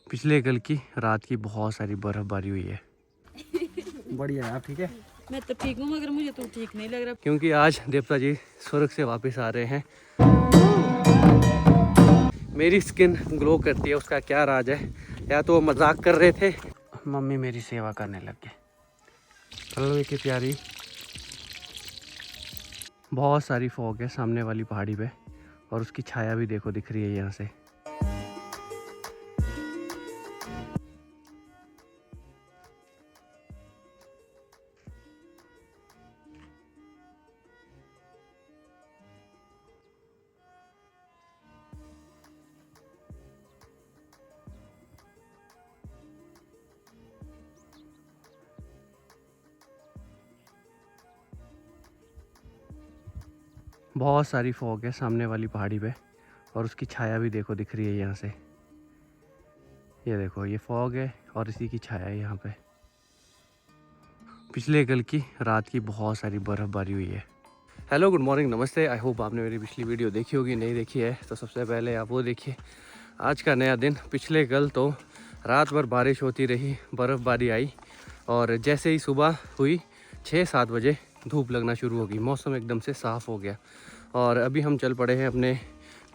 पिछले कल की रात की बहुत सारी बर्फबारी हुई है। बढ़िया है, आप ठीक है? मैं तो ठीक हूँ मगर मुझे तो ठीक नहीं लग रहा। क्योंकि आज देवता जी स्वर्ग से वापस आ रहे हैं। मेरी स्किन ग्लो करती है, उसका क्या राज है? या तो वो मजाक कर रहे थे। मम्मी मेरी सेवा करने लग गए। चलो की प्यारी, बहुत सारी फॉग है सामने वाली पहाड़ी पे और उसकी छाया भी देखो दिख रही है यहाँ से। बहुत सारी फॉग है सामने वाली पहाड़ी पे और उसकी छाया भी देखो दिख रही है यहाँ से। ये देखो, ये फॉग है और इसी की छाया है यहाँ पे। पिछले कल की रात की बहुत सारी बर्फबारी हुई है। हेलो, गुड मॉर्निंग, नमस्ते। आई होप आपने मेरी पिछली वीडियो देखी होगी। नहीं देखी है तो सबसे पहले आप वो देखिए। आज का नया दिन। पिछले कल तो रात भर बारिश होती रही, बर्फ़बारी आई और जैसे ही सुबह हुई 6-7 बजे धूप लगना शुरू हो गई। मौसम एकदम से साफ़ हो गया और अभी हम चल पड़े हैं अपने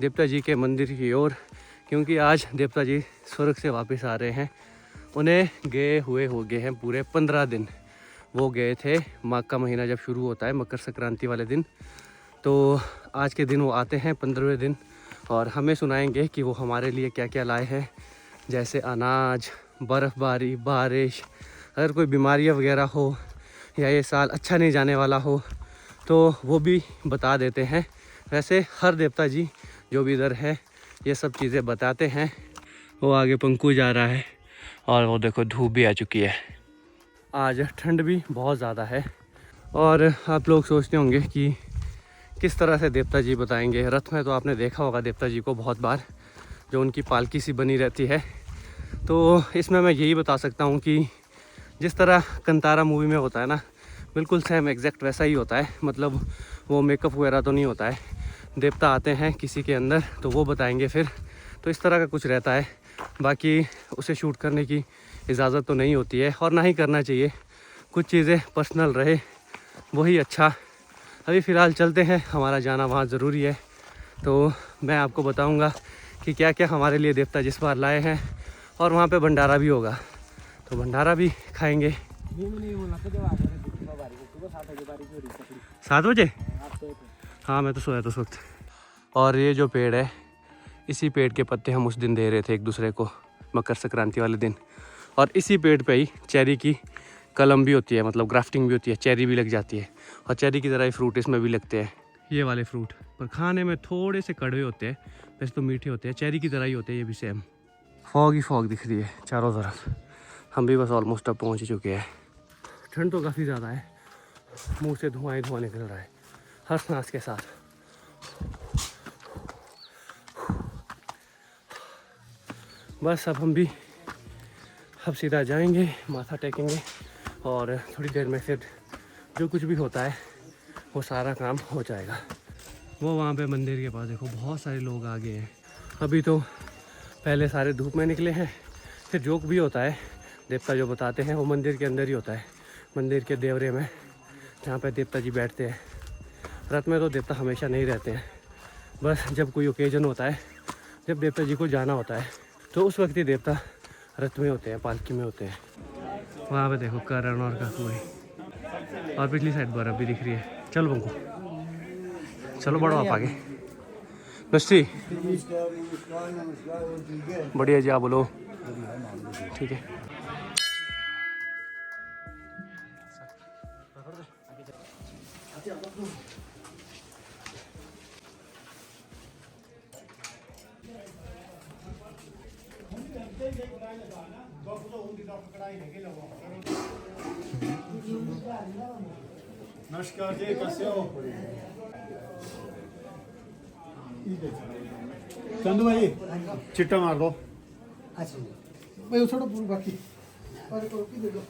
देवता जी के मंदिर की ओर, क्योंकि आज देवता जी स्वर्ग से वापस आ रहे हैं। उन्हें गए हुए हो गए हैं पूरे 15 दिन। वो गए थे माघ का महीना जब शुरू होता है, मकर संक्रांति वाले दिन। तो आज के दिन वो आते हैं 15वें दिन और हमें सुनाएंगे कि वो हमारे लिए क्या क्या लाए हैं, जैसे अनाज, बर्फ़बारी, बारिश, अगर कोई बीमारियाँ वगैरह हो या ये साल अच्छा नहीं जाने वाला हो तो वो भी बता देते हैं। वैसे हर देवता जी जो भी इधर है ये सब चीज़ें बताते हैं। वो आगे पंकु जा रहा है और वो देखो धूप भी आ चुकी है। आज ठंड भी बहुत ज़्यादा है और आप लोग सोचते होंगे कि किस तरह से देवता जी बताएंगे। रथ में तो आपने देखा होगा देवता जी को बहुत बार, जो उनकी पालकी सी बनी रहती है। तो इसमें मैं यही बता सकता हूँ कि जिस तरह कंतारा मूवी में होता है ना, बिल्कुल सेम एग्जैक्ट वैसा ही होता है। मतलब वो मेकअप वगैरह तो नहीं होता है। देवता आते हैं किसी के अंदर तो वो बताएंगे फिर। तो इस तरह का कुछ रहता है। बाकी उसे शूट करने की इजाज़त तो नहीं होती है और ना ही करना चाहिए। कुछ चीज़ें पर्सनल रहे वही अच्छा। अभी फ़िलहाल चलते हैं, हमारा जाना वहाँ ज़रूरी है। तो मैं आपको बताऊँगा कि क्या क्या हमारे लिए देवता जिस बार लाए हैं और वहाँ पे भंडारा भी होगा तो भंडारा भी खाएंगे। 7 बजे? हाँ, मैं तो सोया था उस वक्त। और ये जो पेड़ है, इसी पेड़ के पत्ते हम उस दिन दे रहे थे एक दूसरे को, मकर संक्रांति वाले दिन। और इसी पेड़ पे ही चेरी की कलम भी होती है, मतलब ग्राफ्टिंग भी होती है, चेरी भी लग जाती है। और चेरी की तरह ही फ्रूट इसमें भी लगते हैं, ये वाले फ्रूट, पर खाने में थोड़े से कड़वे होते हैं, वैसे तो मीठे होते हैं। चेरी की तरह ही होते हैं ये भी सेम। फॉग ही फॉग दिख रही है चारों तरफ। हम भी बस ऑलमोस्ट अब पहुँच ही चुके हैं। ठंड तो काफ़ी ज़्यादा है, मुँह से धुआं ही धुआं निकल रहा है हर सांस के साथ। बस अब हम भी सीधा जाएंगे, माथा टेकेंगे और थोड़ी देर में फिर जो कुछ भी होता है वो सारा काम हो जाएगा। वो वहाँ पे मंदिर के पास देखो बहुत सारे लोग आ गए हैं। अभी तो पहले सारे धूप में निकले हैं। फिर जोक भी होता है, देवता जो बताते हैं वो मंदिर के अंदर ही होता है, मंदिर के देवरे में, जहाँ पे देवता जी बैठते हैं। रथ में तो देवता हमेशा नहीं रहते हैं, बस जब कोई ओकेजन होता है, जब देवता जी को जाना होता है तो उस वक्त ही देवता रथ में होते हैं, पालकी में होते हैं। वहाँ पे देखो करण और काकू है और पिछली साइड बर्फ भी दिख रही है। चलो बंकू, चलो बढ़ो आप आगे। नमस्ते, बढ़िया जी, आप बोलो। ठीक है। नमस्कार जी, कैसे हो? चंदू भाई चिट्टा मार दो। अच्छा भाई थोड़ा पूरा बाकी और दे दो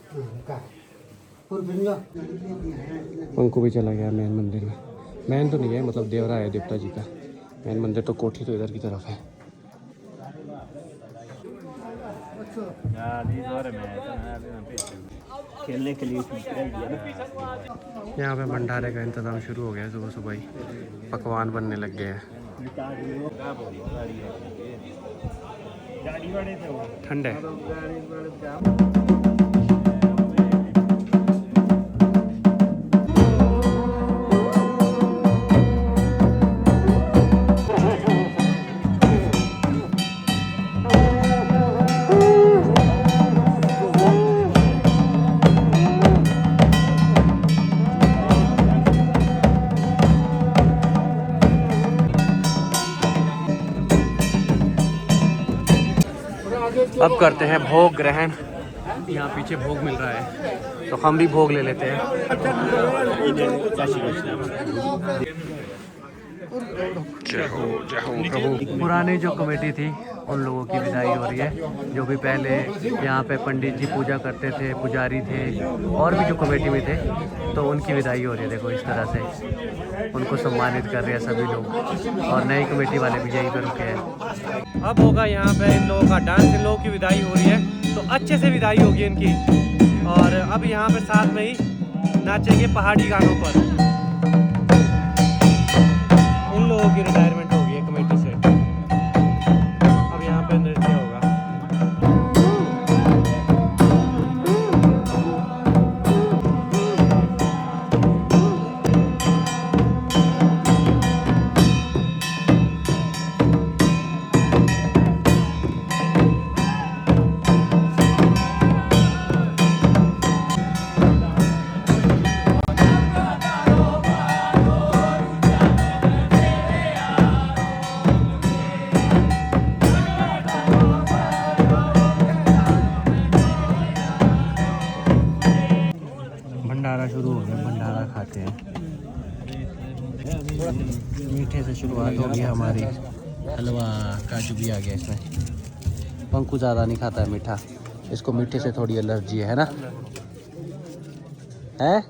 का पूरा बिंगा। उनको भी चला गया मैन मंदिर में। मैन तो नहीं है, मतलब देवरा है देवता जी का। मैन मंदिर तो कोठी तो इधर की तरफ है। खेलने के लिए यहाँ पे भंडारे का इंतज़ाम शुरू हो गया है। सुबह सुबह ही पकवान बनने लग गए हैं। ठंडे अब करते हैं भोग ग्रहण। यहाँ पीछे भोग मिल रहा है तो हम भी भोग ले लेते हैं। जय हो प्रभु। पुरानी जो कमेटी थी उन लोगों की विदाई हो रही है, जो भी पहले यहाँ पे पंडित जी पूजा करते थे, पुजारी थे और भी जो कमेटी में थे, तो उनकी विदाई हो रही है। देखो इस तरह से उनको सम्मानित कर रहे हैं सभी लोग, और नई कमेटी वाले भी यहीं पर रुके हैं। अब होगा यहाँ पे इन लोगों का डांस, इन लोगों की विदाई हो रही है तो अच्छे से विदाई होगी इनकी। और अब यहाँ पे साथ में ही नाचेंगे पहाड़ी गानों पर। उन लोगों की रिटायरमेंट होगी है कमेटी से, अब यहाँ पे नृत्य होगा। भंडारा शुरू हो गया, भंडारा खाते हैं। मीठे से शुरुआत होगी हमारी। हलवा काजू भी आ गया इसमें। पंकु ज़्यादा नहीं खाता है मीठा, इसको मीठे से थोड़ी एलर्जी है ना? है?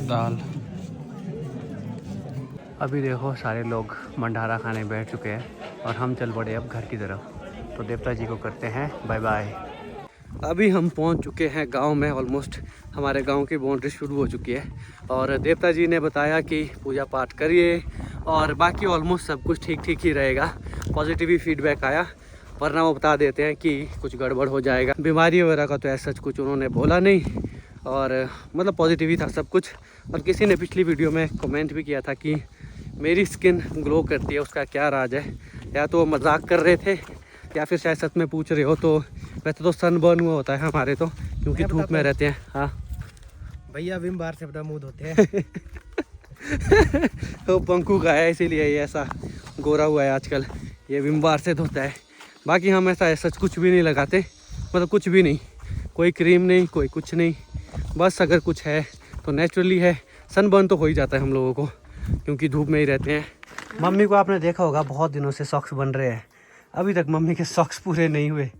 दाल। अभी देखो सारे लोग भंडारा खाने बैठ चुके हैं और हम चल पड़े अब घर की तरफ। तो देवता जी को करते हैं बाय बाय। अभी हम पहुंच चुके हैं गांव में। ऑलमोस्ट हमारे गांव की बाउंड्री शुरू हो चुकी है और देवता जी ने बताया कि पूजा पाठ करिए और बाकी ऑलमोस्ट सब कुछ ठीक ठीक ही रहेगा। पॉजिटिव ही फीडबैक आया, वरना वो बता देते हैं कि कुछ गड़बड़ हो जाएगा। बीमारी वगैरह का तो ऐसा कुछ उन्होंने बोला नहीं, और मतलब पॉजिटिव ही था सब कुछ। और किसी ने पिछली वीडियो में कमेंट भी किया था कि मेरी स्किन ग्लो करती है, उसका क्या राज है। या तो मजाक कर रहे थे या फिर शायद सच में पूछ रहे हो। तो वैसे तो सनबर्न हुआ होता है हमारे तो, क्योंकि धूप में रहते हैं। हाँ भैया विम बार से बड़ा मूड होते हैं। तो पंकु का है इसीलिए ये ऐसा गोरा हुआ है आजकल। ये विम बार से धोता है। बाकी हम ऐसा सच कुछ भी नहीं लगाते, मतलब कुछ भी नहीं, कोई क्रीम नहीं, कोई कुछ नहीं। बस अगर कुछ है तो नेचुरली है। सनबर्न तो हो ही जाता है हम लोगों को, क्योंकि धूप में ही रहते हैं। मम्मी को आपने देखा होगा बहुत दिनों से सॉक्स बन रहे हैं, अभी तक मम्मी के सॉक्स पूरे नहीं हुए।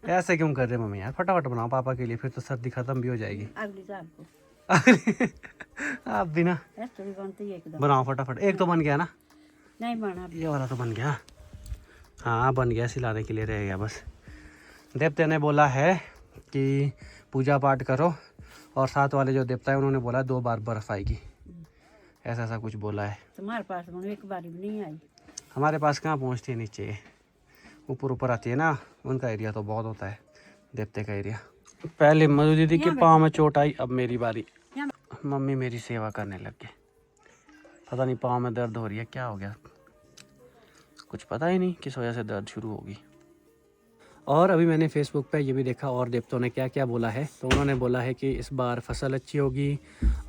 ऐसे क्यों कर रहे मम्मी यार? फटाफट बनाओ पापा के लिए, फिर तो सर्दी खत्म भी हो जाएगी। आप भी ना बनाओ फटाफट। एक तो बन गया ना? नहीं बना, ये वाला तो बन गया। हाँ बन गया, सिलाने के लिए रह गया बस। देवता ने बोला है कि पूजा पाठ करो, और साथ वाले जो देवता है उन्होंने बोला 2 बार बर्फ आएगी, ऐसा ऐसा कुछ बोला है। तुम्हारे पास एक बार भी नहीं आई। हमारे पास कहाँ पहुँचती है, नीचे ऊपर ऊपर आती है ना। उनका एरिया तो बहुत होता है, देवते का एरिया। पहले मधु दीदी के पाँव में चोट आई, अब मेरी बारी। मम्मी मेरी सेवा करने लग गए। पता नहीं पाँव में दर्द हो रही है, क्या हो गया कुछ पता ही नहीं, किस वजह से दर्द शुरू होगी। और अभी मैंने फेसबुक पे ये भी देखा और देवताओं ने क्या क्या बोला है। तो उन्होंने बोला है कि इस बार फसल अच्छी होगी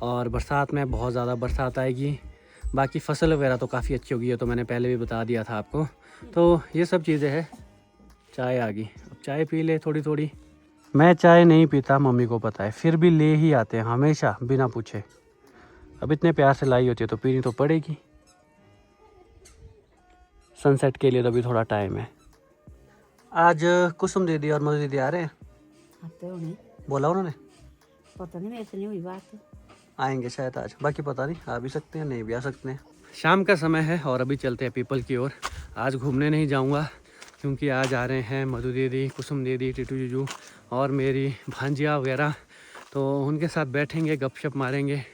और बरसात में बहुत ज़्यादा बरसात आएगी। बाकी फसल वगैरह तो काफ़ी अच्छी होगी, ये तो मैंने पहले भी बता दिया था आपको। तो ये सब चीज़ें हैं। चाय आ गई, अब चाय पी ले थोड़ी थोड़ी। मैं चाय नहीं पीता, मम्मी को पता है, फिर भी ले ही आते हैं हमेशा बिना पूछे। अब इतने प्यार से लाई होती है तो पीनी तो पड़ेगी। सनसेट के लिए तो अभी थोड़ा टाइम है। आज कुसुम दीदी और मधु दीदी आ रहे हैं, आते हो नहीं? बोला उन्होंने। पता नहीं, मेरे से नहीं हुई बात। आएंगे शायद आज, बाकी पता नहीं, आ भी सकते हैं नहीं भी आ सकते हैं। शाम का समय है और अभी चलते हैं पीपल की ओर। आज घूमने नहीं जाऊंगा क्योंकि आज आ रहे हैं मधु दीदी, कुसुम दीदी, टिटू जीजू और मेरी भांजिया वगैरह, तो उनके साथ बैठेंगे, गपशप मारेंगे।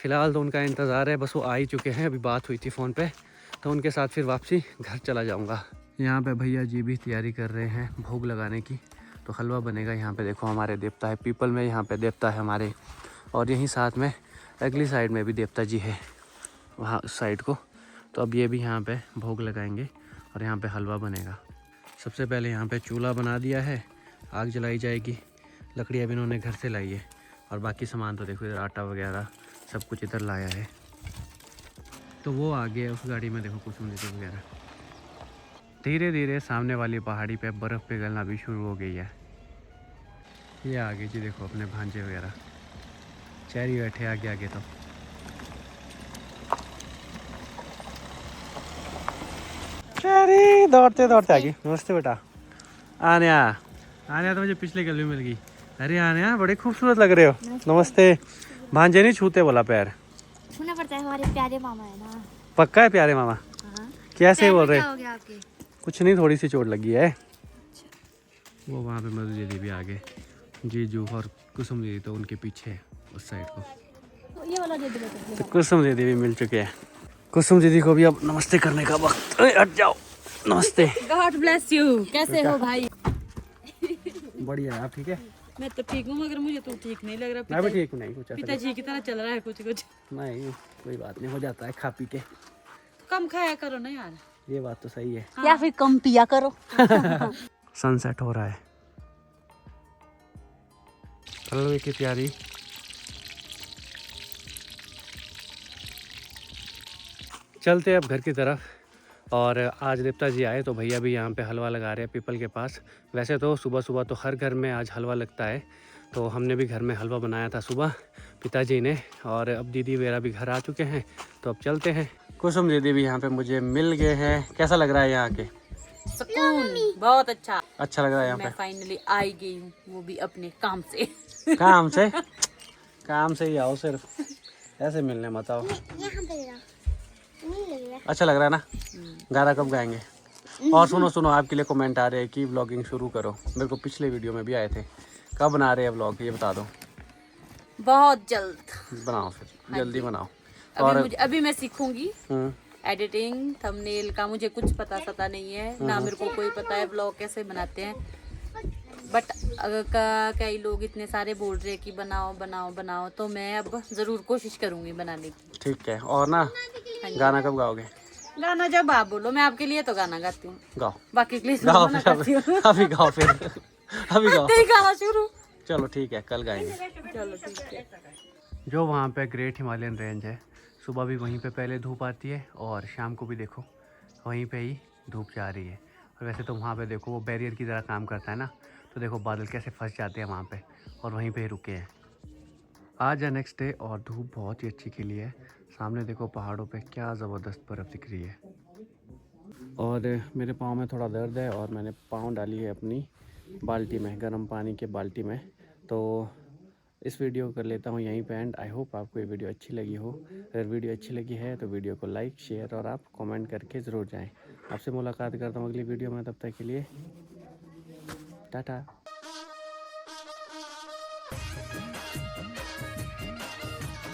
फ़िलहाल तो उनका इंतज़ार है, बस वो आ ही चुके हैं, अभी बात हुई थी फ़ोन पे, तो उनके साथ फिर वापसी घर चला जाऊंगा। यहाँ पे भैया जी भी तैयारी कर रहे हैं भोग लगाने की, तो हलवा बनेगा। यहाँ पे देखो हमारे देवता है, पीपल में यहाँ पे देवता है हमारे, और यहीं साथ में अगली साइड में भी देवता जी है वहाँ उस साइड को। तो अब ये भी यहाँ पे भोग लगाएंगे और यहाँ पे हलवा बनेगा। सबसे पहले यहाँ पे चूल्हा बना दिया है, आग जलाई जाएगी। लकड़ियाँ भी इन्होंने घर से लाई है और बाकी सामान तो देखो इधर आटा वगैरह सब कुछ इधर लाया है। तो वो आगे उस गाड़ी में देखो कुसुम दीदी वगैरह। धीरे धीरे सामने वाली पहाड़ी पे बर्फ़ पिघलना भी शुरू हो गई है। ये आगे जी देखो अपने भांजे वगैरह चेरी बैठे आगे आगे। तो चेरी दौड़ते दौड़ते आगे। नमस्ते बेटा। आन्या, आन्या तो मुझे पिछले गली में मिल गई। अरे आन्या बड़े खूबसूरत लग रहे हो। नमस्ते। भांजे नहीं छूते बोला पैर, छूना पड़ता है, हमारे प्यारे मामा है ना। पक्का है प्यारे मामा? कैसे बोल रहे? क्या हो गया आपके? कुछ नहीं, थोड़ी सी चोट लगी है। वो वहाँ पे मधु दीदी भी आगे, जीजू और कुसुम दीदी तो उनके पीछे है उस साइड को। ये वाला दे दो। तो कुसुम दीदी भी मिल चुके हैं। कुसुम दीदी को भी अब नमस्ते करने का वक्त। अरे हट जाओ। नमस्ते। God bless you. कैसे हो भाई? बढ़िया है, आप ठीक है? मैं तो ठीक हूँ, मगर मुझे तो ठीक नहीं लग रहा। मैं भी ठीक हूँ। नहीं कुछ ऐसा पिताजी की तरह चल रहा है कुछ कुछ। नहीं, कोई बात नहीं, हो जाता है खा पी के। कम खाया करो ना यार। ये बात तो सही है। या फिर कम पिया करो। सनसेट हो रहा है, हलवे की तैयारी। चलते अब घर की तरफ। और आज देवता जी आए तो भैया भी यहाँ पे हलवा लगा रहे हैं पीपल के पास। वैसे तो सुबह सुबह तो हर घर में आज हलवा लगता है, तो हमने भी घर में हलवा बनाया था सुबह पिताजी ने। और अब दीदी वगैरह भी घर आ चुके हैं, तो अब चलते हैं। कुसुम दीदी भी यहाँ पे मुझे मिल गए हैं। कैसा लग रहा है यहाँ के? सुकून बहुत अच्छा। अच्छा लग रहा है यहाँ मैं पे? फाइनली आई गई हूँ, वो भी अपने काम से। काम से? काम से ही आओ, सिर्फ ऐसे मिलने मत आओ। अच्छा लग रहा है ना? गाना कब गाएंगे? और सुनो सुनो, आपके लिए कमेंट आ रहे हैं कि व्लॉगिंग शुरू करो। मेरे को पिछले वीडियो में भी आए थे। कब बना रहे हैं व्लॉग, ये बता दो। बहुत जल्द बनाओ फिर, जल्दी बनाओ। अभी मैं सीखूंगी एडिटिंग, थंबनेल का मुझे कुछ पता नहीं है ना, मेरे को कोई पता है व्लॉग कैसे बनाते हैं। बट अगर कई लोग इतने सारे बोल रहे हैं कि बनाओ बनाओ बनाओ, तो मैं अब जरूर कोशिश करूंगी बनाने की। ठीक है। और ना, गाना कब गाओगे? गाना जब आप बोलो, मैं आपके लिए तो गाना गाती हूँ, गाओ। बाकी के लिए गाओ गाना फिर, गाती हूँ। अभी गाओ फिर। अभी गाओ। नहीं गाना शुरू। चलो ठीक है, कल गाएंगे। चलो ठीक है। जो वहाँ पे ग्रेट हिमालयन रेंज है, सुबह भी वहीं पे पहले धूप आती है और शाम को भी देखो वहीं पे ही धूप जा रही है। और वैसे तो वहाँ पे देखो वो बैरियर की तरह काम करता है ना, तो देखो बादल कैसे फंस जाते हैं वहाँ पे और वहीं पे ही रुके हैं। आज है नेक्स्ट डे और धूप बहुत ही अच्छी खिली है। सामने देखो पहाड़ों पे क्या ज़बरदस्त बर्फ़ दिख रही है। और मेरे पाँव में थोड़ा दर्द है और मैंने पाँव डाली है अपनी बाल्टी में, गर्म पानी के बाल्टी में। तो इस वीडियो कर लेता हूँ यहीं पे एंड। आई होप आपको ये वीडियो अच्छी लगी हो। अगर वीडियो अच्छी लगी है तो वीडियो को लाइक, शेयर और आप कमेंट करके ज़रूर जाएं। आपसे मुलाकात करता हूँ अगली वीडियो में, तब तक के लिए टाटा।